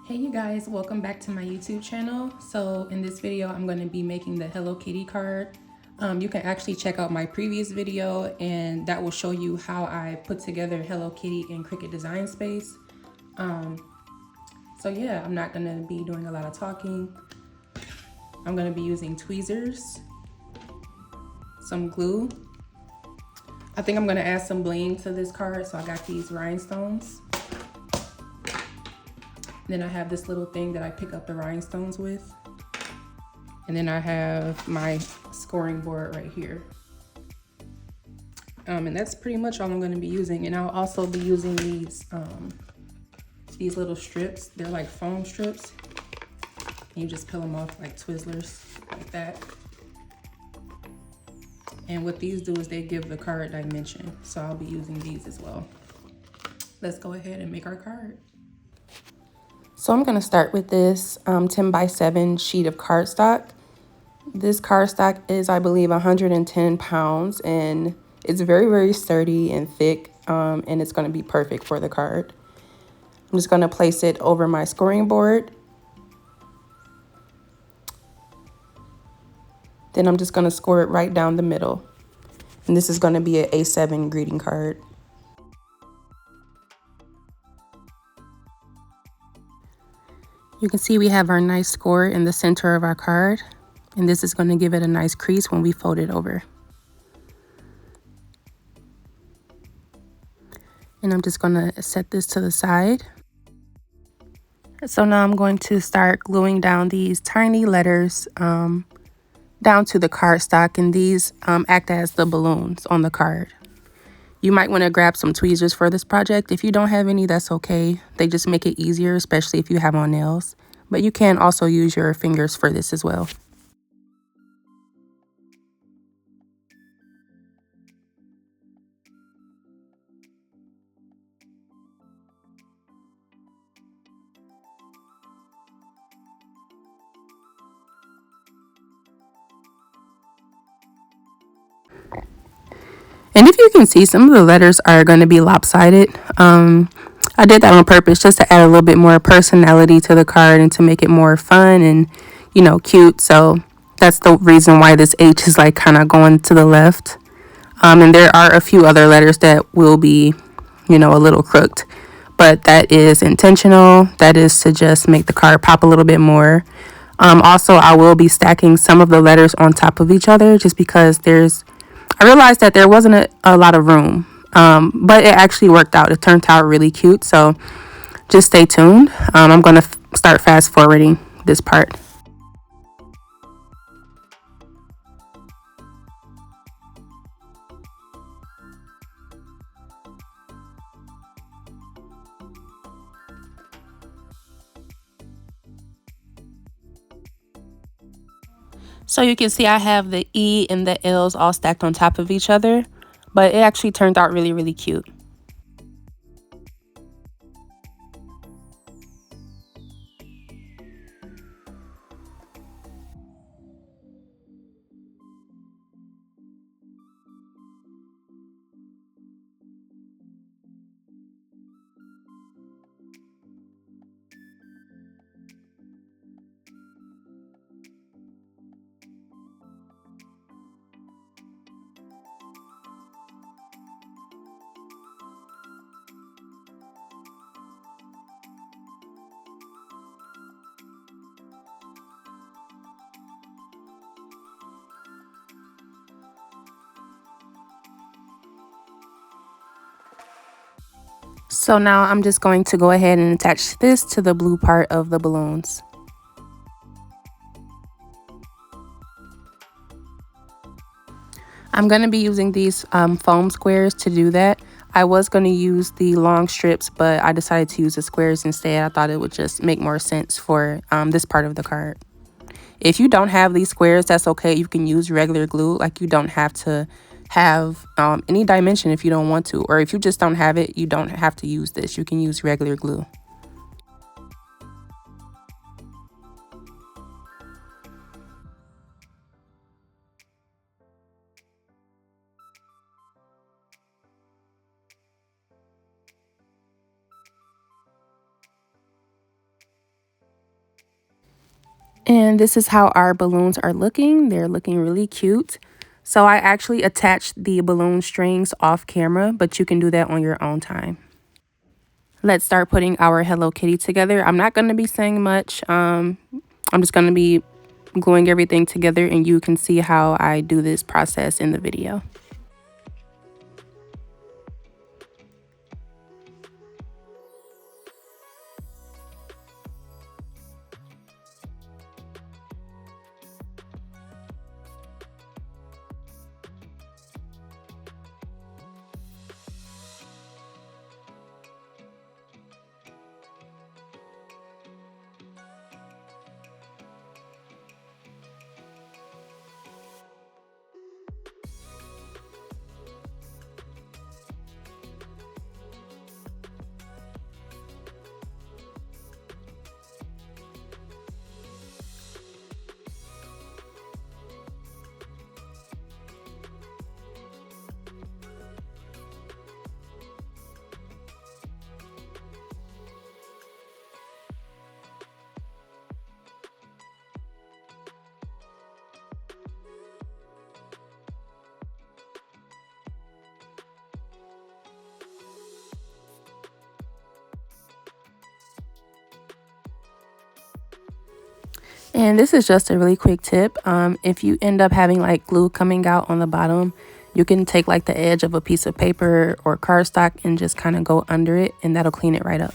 Hey you guys, welcome back to my YouTube channel. So in this video, I'm going to be making the Hello Kitty card. You can actually check out my previous video and that will show you how I put together Hello Kitty in Cricut Design Space. So yeah, I'm not going to be doing a lot of talking. I'm going to be using tweezers, some glue. I think I'm going to add some bling to this card, so I got these rhinestones. Then I have this little thing that I pick up the rhinestones with. And then I have my scoring board right here. And that's pretty much all I'm going to be using. And I'll also be using these little strips. They're like foam strips. And you just peel them off like Twizzlers, like that. And what these do is they give the card dimension. So I'll be using these as well. Let's go ahead and make our card. So I'm going to start with this 10 by 7 sheet of cardstock. This cardstock is, I believe, 110 pounds, and it's very, very sturdy and thick, and it's going to be perfect for the card. I'm just going to place it over my scoring board. Then I'm just going to score it right down the middle. And this is going to be an A7 greeting card. You can see we have our nice score in the center of our card, and this is going to give it a nice crease when we fold it over. And I'm just going to set this to the side. So now I'm going to start gluing down these tiny letters down to the cardstock, and these act as the balloons on the card. You might want to grab some tweezers for this project. If you don't have any, that's okay. They just make it easier, especially if you have on nails. But you can also use your fingers for this as well. And if you can see, some of the letters are going to be lopsided. I did that on purpose just to add a little bit more personality to the card and to make it more fun and, you know, cute. So that's the reason why this H is like kind of going to the left. And there are a few other letters that will be, you know, a little crooked. But that is intentional. That is to just make the card pop a little bit more. Also, I will be stacking some of the letters on top of each other just because I realized that there wasn't a lot of room, but it actually worked out. It turned out really cute, so just stay tuned. I'm going to start fast forwarding this part. So you can see I have the E and the L's all stacked on top of each other, but it actually turned out really, really cute. So now I'm just going to go ahead and attach this to the blue part of the balloons. I'm going to be using these foam squares to do that. I was going to use the long strips, but I decided to use the squares instead. I thought it would just make more sense for this part of the card. If you don't have these squares, that's okay. You can use regular glue. Like, you don't have to have any dimension if you don't want to. Or if you just don't have it, you don't have to use this. You can use regular glue. And this is how our balloons are looking. They're looking really cute. So I actually attached the balloon strings off camera, but you can do that on your own time. Let's start putting our Hello Kitty together. I'm not going to be saying much. I'm just going to be gluing everything together, and you can see how I do this process in the video. And this is just a really quick tip. If you end up having like glue coming out on the bottom, you can take like the edge of a piece of paper or cardstock and just kind of go under it, and that'll clean it right up.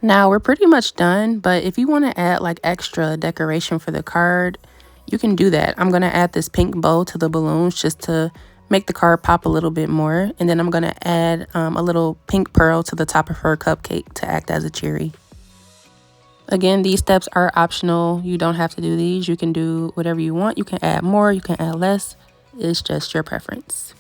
Now we're pretty much done, but if you want to add like extra decoration for the card, you can do that. I'm going to add this pink bow to the balloons just to make the card pop a little bit more. And then I'm going to add a little pink pearl to the top of her cupcake to act as a cherry. Again, these steps are optional. You don't have to do these. You can do whatever you want. You can add more, you can add less. It's just your preference.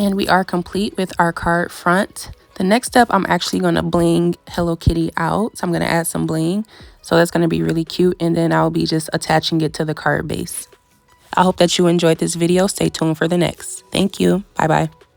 And we are complete with our card front. The next step, I'm actually going to bling Hello Kitty out. So I'm going to add some bling. So that's going to be really cute. And then I'll be just attaching it to the card base. I hope that you enjoyed this video. Stay tuned for the next. Thank you. Bye-bye.